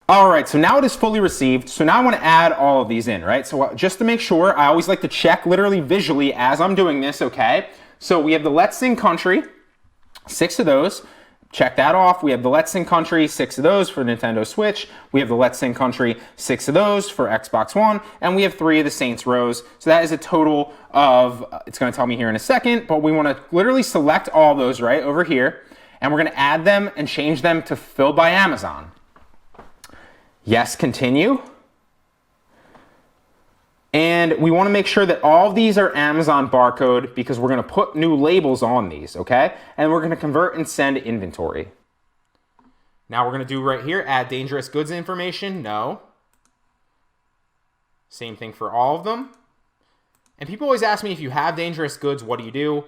All right, so now it is fully received. So now I want to add all of these in, right? So just to make sure, I always like to check literally visually as I'm doing this, okay? So we have the Let's Sing Country, 6 of those. Check that off. We have the Let's Sing Country, 6 of those for Nintendo Switch. We have the Let's Sing Country, 6 of those for Xbox One. And we have 3 of the Saints Rows. So that is a total of, it's going to tell me here in a second, but we want to literally select all those right over here. And we're going to add them and change them to Filled by Amazon. Yes, continue. And we want to make sure that all of these are Amazon barcode because we're going to put new labels on these, okay? And we're going to convert and send inventory. Now we're going to do right here, add dangerous goods information. No. Same thing for all of them. And people always ask me, if you have dangerous goods, what do you do?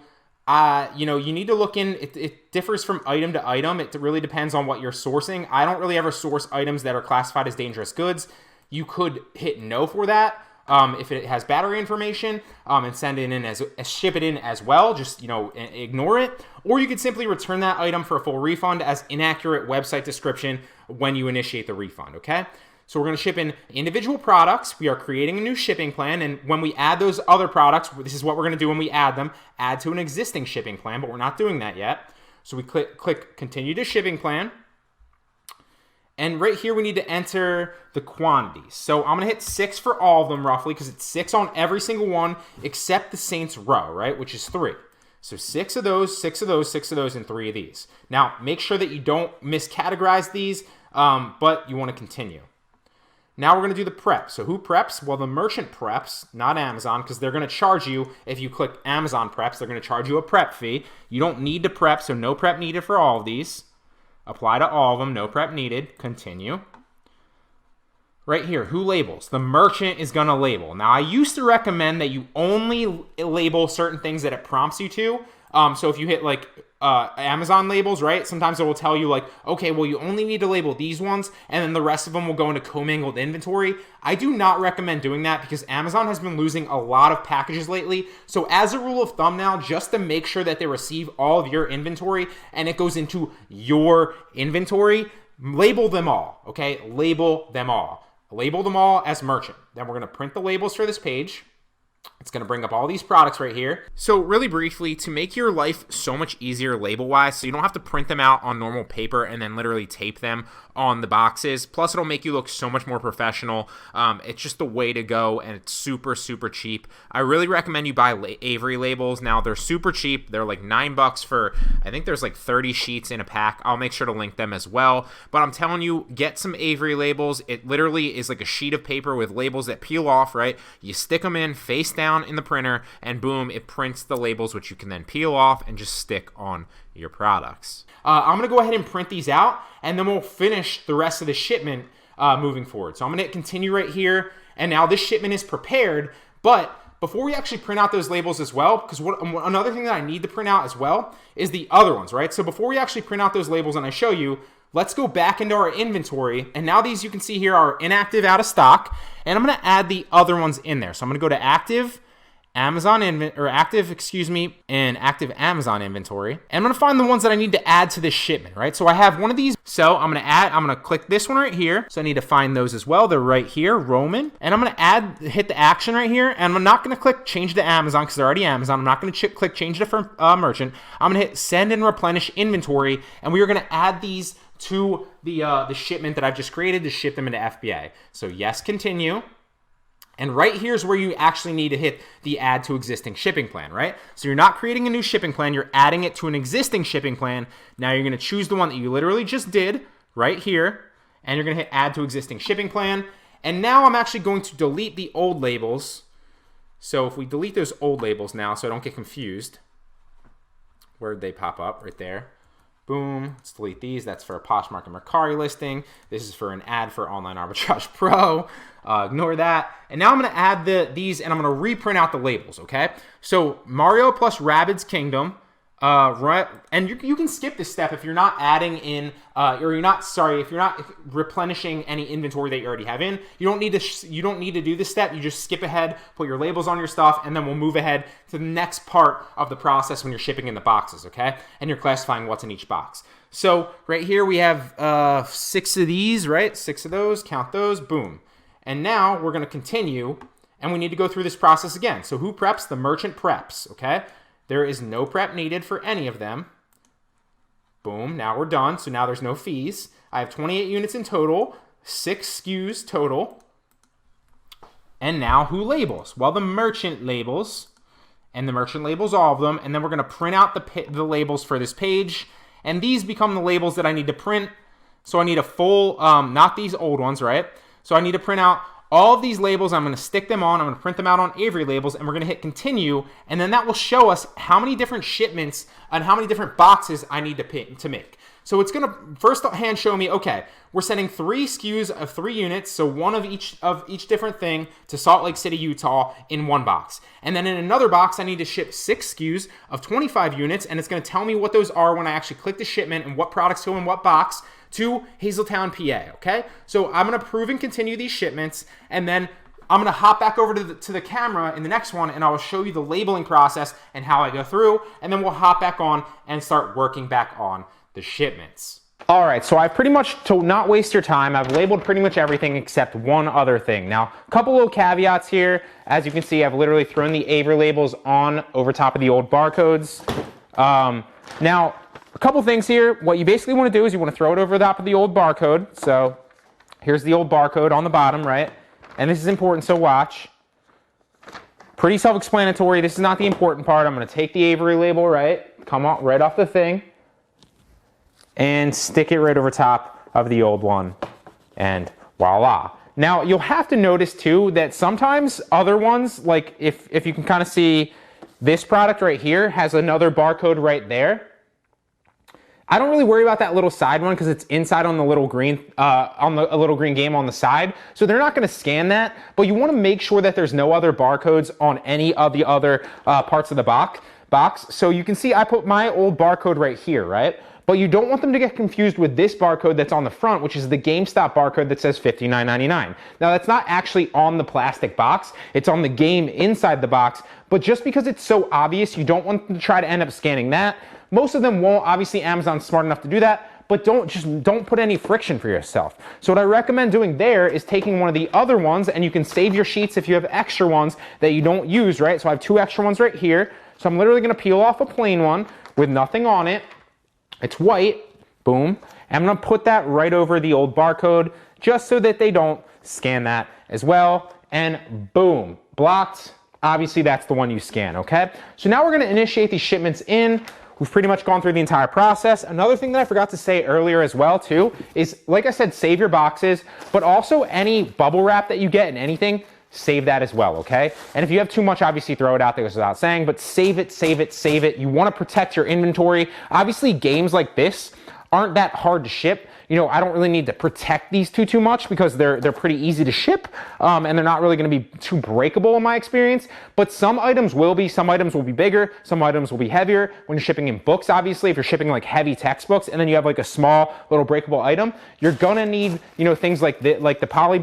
You know, you need to look in, it differs from item to item. It really depends on what you're sourcing. I don't really ever source items that are classified as dangerous goods. You could hit no for that if it has battery information and send it in as ship it in as well. Just, you know, ignore it. Or you could simply return that item for a full refund as inaccurate website description when you initiate the refund, okay? So we're going to ship in individual products. We are creating a new shipping plan. And when we add those other products, this is what we're going to do when we add them, add to an existing shipping plan, but we're not doing that yet. So we click continue to shipping plan. And right here, we need to enter the quantities. So I'm going to hit 6 for all of them roughly because it's 6 on every single one except the Saints row, right? Which is 3. So 6 of those, 6 of those, 6 of those, and 3 of these. Now, make sure that you don't miscategorize these, but you want to continue. Now we're going to do the prep. So who preps? Well, the merchant preps, not Amazon, because they're going to charge you, if you click Amazon preps, they're going to charge you a prep fee. You don't need to prep, so no prep needed for all of these. Apply to all of them, no prep needed. Continue. Right here, who labels? The merchant is going to label. Now, I used to recommend that you only label certain things that it prompts you to. So if you hit like Amazon labels, right? Sometimes it will tell you like, okay, well, you only need to label these ones, and then the rest of them will go into commingled inventory. I do not recommend doing that because Amazon has been losing a lot of packages lately. So as a rule of thumb now, just to make sure that they receive all of your inventory and it goes into your inventory, label them all, okay? Label them all. Label them all as merchant. Then we're going to print the labels for this page. It's going to bring up all these products right here. So really briefly, to make your life so much easier label-wise, so you don't have to print them out on normal paper and then literally tape them on the boxes. Plus, it'll make you look so much more professional. It's just the way to go, and it's super, super cheap. I really recommend you buy Avery labels. Now, they're super cheap. They're like $9 for, I think there's like 30 sheets in a pack. I'll make sure to link them as well. But I'm telling you, get some Avery labels. It literally is like a sheet of paper with labels that peel off, right? You stick them in face down in the printer, and boom, it prints the labels, which you can then peel off and just stick on your products. I'm going to go ahead and print these out, and then we'll finish the rest of the shipment moving forward. So I'm going to hit continue right here, and now this shipment is prepared. But before we actually print out those labels as well, because another thing that I need to print out as well is the other ones, right? So before we actually print out those labels and I show you, let's go back into our inventory, and now these you can see here are inactive, out of stock, and I'm going to add the other ones in there. So I'm going to go to active Amazon active Amazon inventory. And I'm going to find the ones that I need to add to this shipment, right? So I have one of these. So I'm going to click this one right here. So I need to find those as well. They're right here, Roman. And I'm going to hit the action right here. And I'm not going to click change to Amazon because they're already Amazon. I'm not going to click change to merchant. I'm going to hit send and replenish inventory. And we are going to add these to the shipment that I've just created to ship them into FBA. So yes, continue. And right here is where you actually need to hit the add to existing shipping plan, right? So you're not creating a new shipping plan, you're adding it to an existing shipping plan. Now you're going to choose the one that you literally just did right here, and you're going to hit add to existing shipping plan. And now I'm actually going to delete the old labels. So if we delete those old labels now, so I don't get confused, where'd they pop up? Right there. Boom, let's delete these. That's for a Poshmark and Mercari listing. This is for an ad for Online Arbitrage Pro. Ignore that. And now I'm going to add these, and I'm going to reprint out the labels, okay? So Mario plus Rabbids Kingdom. And you can skip this step if you're not adding in, if you're not replenishing any inventory that you already have in. You don't need to do this step. You just skip ahead, put your labels on your stuff, and then we'll move ahead to the next part of the process when you're shipping in the boxes, okay? And you're classifying what's in each box. So right here we have 6 of these, right? 6 of those, count those, boom. And now we're going to continue, and we need to go through this process again. So who preps? The merchant preps, okay? There is no prep needed for any of them. Boom, now we're done. So now there's no fees. I have 28 units in total, 6 SKUs total. And now who labels? Well, the merchant labels, and the merchant labels all of them, and then we're going to print out the labels for this page, and these become the labels that I need to print. So I need a full, not these old ones, right? So I need to print out all of these labels. I'm going to stick them on. I'm going to print them out on Avery labels, and we're going to hit continue, and then that will show us how many different shipments and how many different boxes I need to make. So it's going to first hand show me, okay, we're sending 3 SKUs of 3 units, so one of each different thing to Salt Lake City, Utah in one box. And then in another box, I need to ship 6 SKUs of 25 units, and it's going to tell me what those are when I actually click the shipment and what products go in what box to Hazeltown, PA, okay? So I'm going to prove and continue these shipments, and then I'm going to hop back over to the camera in the next one, and I will show you the labeling process and how I go through, and then we'll hop back on and start working back on the shipments. All right, so I've pretty much, to not waste your time, I've labeled pretty much everything except one other thing. Now, a couple little caveats here. As you can see, I've literally thrown the Avery labels on over top of the old barcodes. Now, a couple things here. What you basically want to do is you want to throw it over the top of the old barcode. So here's the old barcode on the bottom, right? And this is important, so watch. Pretty self-explanatory. This is not the important part. I'm going to take the Avery label, right? Come on, right off the thing. And stick it right over top of the old one, and voila. Now, you'll have to notice, too, that sometimes other ones, like if you can kind of see this product right here, has another barcode right there. I don't really worry about that little side one because it's inside on the little green, a little green game on the side. So they're not going to scan that, but you want to make sure that there's no other barcodes on any of the other parts of the box. So you can see I put my old barcode right here, right? But you don't want them to get confused with this barcode that's on the front, which is the GameStop barcode that says $59.99. Now, that's not actually on the plastic box. It's on the game inside the box. But just because it's so obvious, you don't want them to try to end up scanning that. Most of them won't. Obviously, Amazon's smart enough to do that. But don't put any friction for yourself. So what I recommend doing there is taking one of the other ones, and you can save your sheets if you have extra ones that you don't use, right? So I have 2 extra ones right here. So I'm literally going to peel off a plain one with nothing on it. It's white, boom. I'm gonna put that right over the old barcode just so that they don't scan that as well. And boom, blocked. Obviously that's the one you scan, okay? So now we're gonna initiate these shipments in. We've pretty much gone through the entire process. Another thing that I forgot to say earlier as well too is, like I said, save your boxes, but also any bubble wrap that you get in anything, save that as well, okay? And if you have too much, obviously throw it out there without saying, but save it, save it, save it. You want to protect your inventory. Obviously, games like this aren't that hard to ship. You know, I don't really need to protect these too much because they're pretty easy to ship, and they're not really going to be too breakable in my experience. But some items will be. Some items will be bigger. Some items will be heavier. When you're shipping in books, obviously, if you're shipping like heavy textbooks, and then you have like a small little breakable item, you're gonna need, you know, things like the poly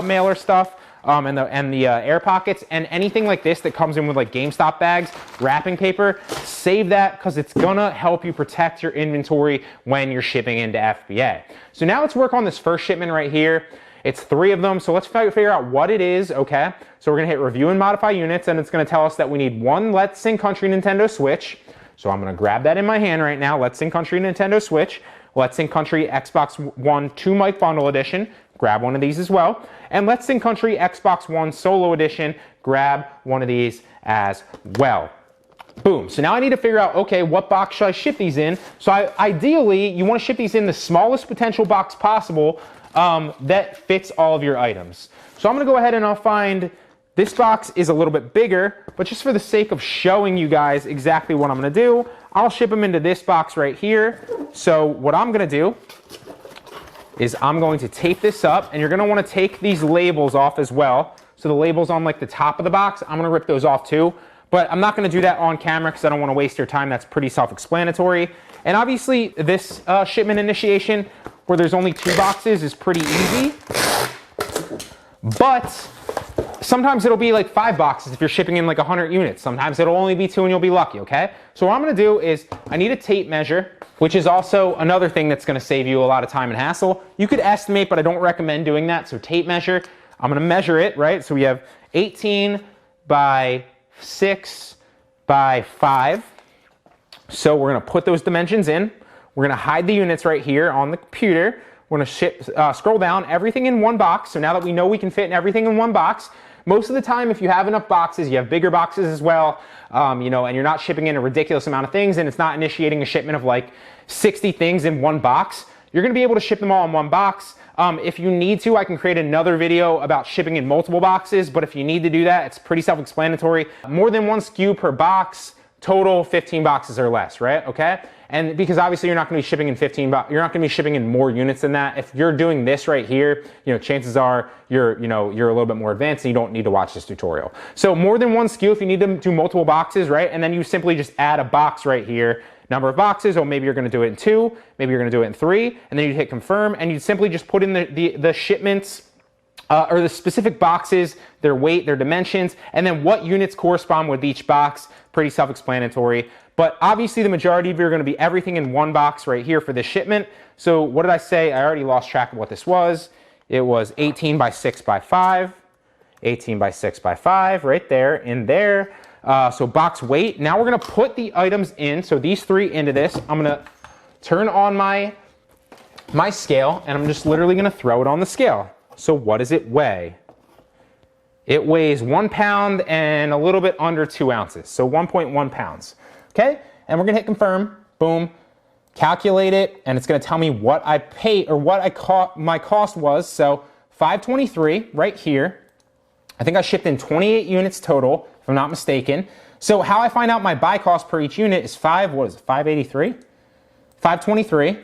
mailer stuff. And the air pockets, and anything like this that comes in with like GameStop bags, wrapping paper, save that because it's gonna help you protect your inventory when you're shipping into FBA. So now let's work on this first shipment right here. It's 3 of them, so let's figure out what it is, okay? So we're gonna hit review and modify units, and it's gonna tell us that we need 1 Let's Sing Country Nintendo Switch. So I'm gonna grab that in my hand right now. Let's Sing Country Nintendo Switch. Let's Sing Country Xbox One 2 Mic Bundle Edition. Grab one of these as well. And Let's Sing Country Xbox One Solo Edition. Grab one of these as well. Boom. So now I need to figure out, okay, what box should I ship these in? So ideally, you want to ship these in the smallest potential box possible that fits all of your items. So I'm going to go ahead and I'll find, this box is a little bit bigger, but just for the sake of showing you guys exactly what I'm going to do, I'll ship them into this box right here. So what I'm going to do is I'm going to tape this up, and you're going to want to take these labels off as well. So the labels on like the top of the box, I'm going to rip those off too. But I'm not going to do that on camera because I don't want to waste your time. That's pretty self-explanatory. And obviously this shipment initiation where there's only 2 boxes is pretty easy. But sometimes it'll be like 5 boxes if you're shipping in like 100 units. Sometimes it'll only be 2 and you'll be lucky, okay? So what I'm gonna do is I need a tape measure, which is also another thing that's gonna save you a lot of time and hassle. You could estimate, but I don't recommend doing that. So tape measure, I'm gonna measure it, right? So we have 18 by 6 by 5. So we're gonna put those dimensions in. We're gonna hide the units right here on the computer. We're gonna scroll down, everything in one box. So now that we know we can fit everything in one box, most of the time, if you have enough boxes, you have bigger boxes as well, you know, and you're not shipping in a ridiculous amount of things, and it's not initiating a shipment of like 60 things in one box, you're gonna be able to ship them all in one box. If you need to, I can create another video about shipping in multiple boxes, but if you need to do that, it's pretty self-explanatory. More than 1 SKU per box, total 15 boxes or less, right? Okay? And because obviously you're not going to be shipping in you're not going to be shipping in more units than that. If you're doing this right here, you know, chances are you're a little bit more advanced and you don't need to watch this tutorial. So more than 1 SKU if you need to do multiple boxes, right? And then you simply just add a box right here, number of boxes, or maybe you're going to do it in 2, maybe you're going to do it in 3, and then you hit confirm and you simply just put in the shipments or the specific boxes, their weight, their dimensions, and then what units correspond with each box. Pretty self-explanatory. But obviously the majority of you are going to be everything in one box right here for this shipment. So what did I say? I already lost track of what this was. It was 18 by 6 by 5, 18 by 6 by 5 right there in there. So box weight. Now we're going to put the items in. So these 3 into this. I'm going to turn on my scale and I'm just literally going to throw it on the scale. So what does it weigh? It weighs 1 pound and a little bit under 2 ounces. So 1.1 pounds. Okay, and we're gonna hit confirm, boom, calculate it, and it's gonna tell me what I paid or what my cost was. So $5.23 right here. I think I shipped in 28 units total, if I'm not mistaken. So how I find out my buy cost per each unit is $5.83? $5.23.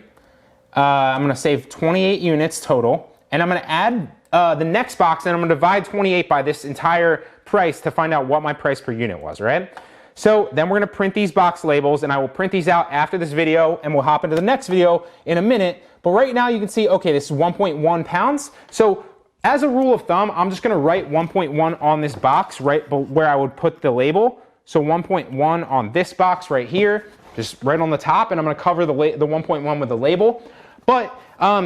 I'm gonna save 28 units total, and I'm gonna add the next box, and I'm gonna divide 28 by this entire price to find out what my price per unit was, right? So then we're gonna print these box labels, and I will print these out after this video, and we'll hop into the next video in a minute. But right now you can see, okay, this is 1.1 pounds. So as a rule of thumb, I'm just gonna write 1.1 on this box, right where I would put the label. So 1.1 on this box right here, just right on the top, and I'm gonna cover the 1.1 with the label. But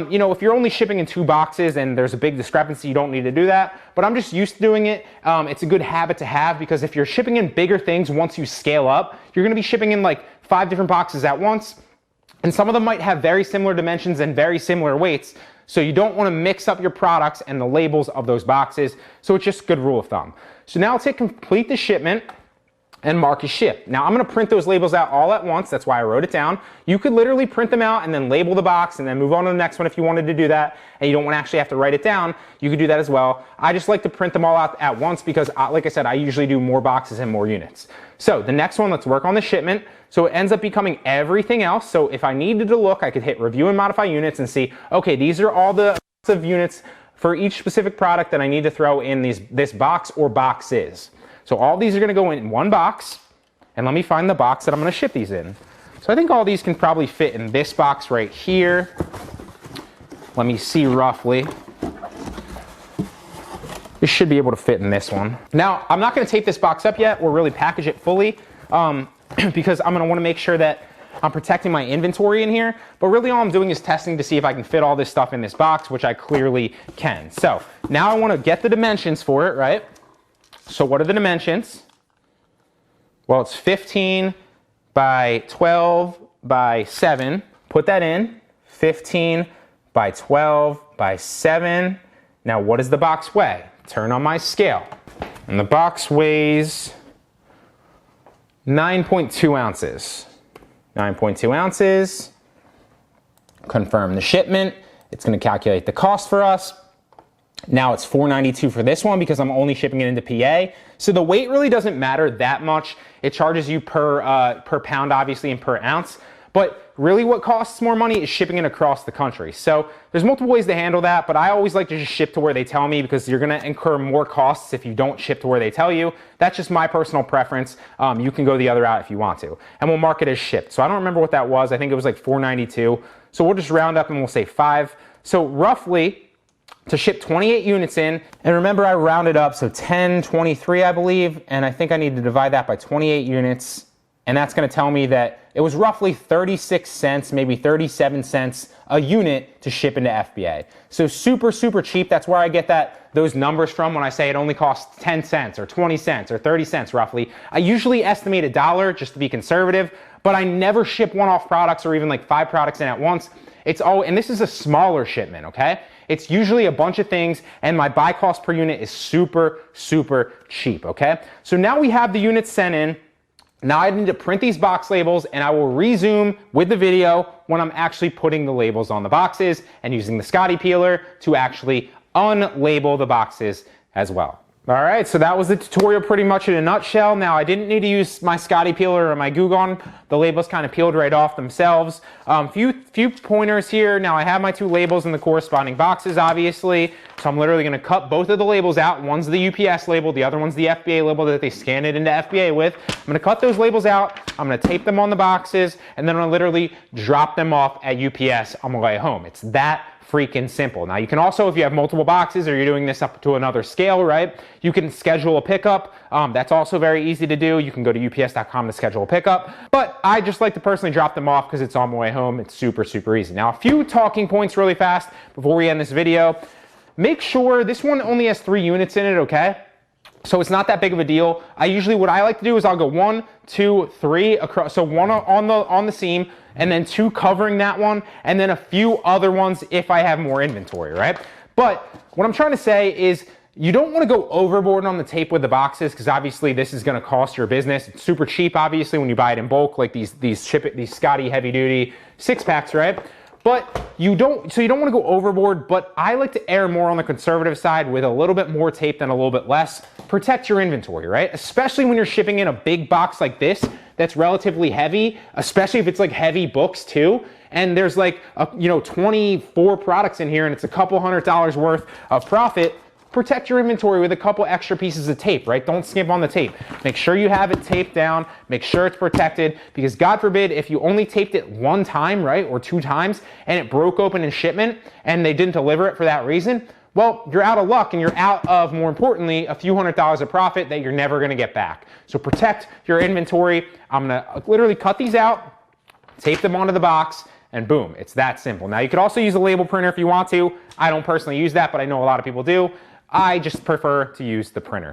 you know, if you're only shipping in 2 boxes and there's a big discrepancy, you don't need to do that. But I'm just used to doing it. It's a good habit to have, because if you're shipping in bigger things, once you scale up, you're gonna be shipping in like 5 different boxes at once. And some of them might have very similar dimensions and very similar weights. So you don't wanna mix up your products and the labels of those boxes. So it's just a good rule of thumb. So now let's hit complete the shipment and mark as shipped. Now I'm gonna print those labels out all at once. That's why I wrote it down. You could literally print them out and then label the box and then move on to the next one if you wanted to do that and you don't want to actually have to write it down. You could do that as well. I just like to print them all out at once because, like I said, I usually do more boxes and more units. So the next one, let's work on the shipment. So it ends up becoming everything else. So if I needed to look, I could hit review and modify units and see, okay, these are all the of units for each specific product that I need to throw in this box or boxes. So all these are gonna go in one box, and let me find the box that I'm gonna ship these in. So I think all these can probably fit in this box right here. Let me see roughly. This should be able to fit in this one. Now, I'm not gonna tape this box up yet or really package it fully because I'm gonna wanna make sure that I'm protecting my inventory in here, but really all I'm doing is testing to see if I can fit all this stuff in this box, which I clearly can. So now I wanna get the dimensions for it, right? So what are the dimensions? Well, it's 15 by 12 by 7. Put that in. 15 by 12 by 7. Now, what does the box weigh? Turn on my scale. And the box weighs 9.2 ounces. 9.2 ounces. Confirm the shipment. It's going to calculate the cost for us. Now it's $4.92 for this one because I'm only shipping it into PA. So the weight really doesn't matter that much. It charges you per pound, obviously, and per ounce. But really what costs more money is shipping it across the country. So there's multiple ways to handle that, but I always like to just ship to where they tell me because you're gonna incur more costs if you don't ship to where they tell you. That's just my personal preference. You can go the other route if you want to. And we'll mark it as shipped. So I don't remember what that was. I think it was like $4.92. So we'll just round up and we'll say 5. So roughly, to ship 28 units in. And remember, I rounded up, so 1023, I believe, and I think I need to divide that by 28 units. And that's gonna tell me that it was roughly 36 cents, maybe 37 cents a unit to ship into FBA. So super, super cheap. That's where I get those numbers from when I say it only costs 10 cents or 20 cents or 30 cents roughly. I usually estimate $1 just to be conservative, but I never ship one-off products or even like 5 products in at once. And this is a smaller shipment, okay? It's usually a bunch of things, and my buy cost per unit is super, super cheap, okay? So now we have the units sent in. Now I need to print these box labels, and I will resume with the video when I'm actually putting the labels on the boxes and using the Scotty peeler to actually unlabel the boxes as well. All right, so that was the tutorial pretty much in a nutshell. Now I didn't need to use my Scotty peeler or my Goo Gone. The labels kind of peeled right off themselves. Few pointers here. Now I have my 2 labels in the corresponding boxes, obviously. So I'm literally gonna cut both of the labels out. One's the UPS label, the other one's the FBA label that they scan it into FBA with. I'm gonna cut those labels out. I'm gonna tape them on the boxes, and then I'm gonna literally drop them off at UPS on my way home. It's that freaking simple. Now you can also, if you have multiple boxes or you're doing this up to another scale, right, you can schedule a pickup. That's also very easy to do. You can go to ups.com to schedule a pickup, but I just like to personally drop them off because it's on my way home. It's super, super easy. Now a few talking points really fast before we end this video. Make sure this one only has 3 units in it, okay? So it's not that big of a deal. What I like to do is I'll go 1, 2, 3 across. So 1 on the seam, and then 2 covering that one, and then a few other ones if I have more inventory, right? But what I'm trying to say is you don't want to go overboard on the tape with the boxes, because obviously this is going to cost your business. It's super cheap, obviously, when you buy it in bulk, like these Scotty heavy duty 6-packs, right? But you don't want to go overboard, but I like to err more on the conservative side with a little bit more tape than a little bit less. Protect your inventory, right? Especially when you're shipping in a big box like this that's relatively heavy, especially if it's like heavy books too. And there's like, 24 products in here and it's a couple $100 worth of profit. Protect your inventory with a couple extra pieces of tape, right? Don't skimp on the tape. Make sure you have it taped down. Make sure it's protected, because God forbid if you only taped it 1 time, right, or 2 times, and it broke open in shipment and they didn't deliver it for that reason, well, you're out of luck, and you're out of, more importantly, a few $100s of profit that you're never gonna get back. So protect your inventory. I'm gonna literally cut these out, tape them onto the box, and boom, it's that simple. Now you could also use a label printer if you want to. I don't personally use that, but I know a lot of people do. I just prefer to use the printer.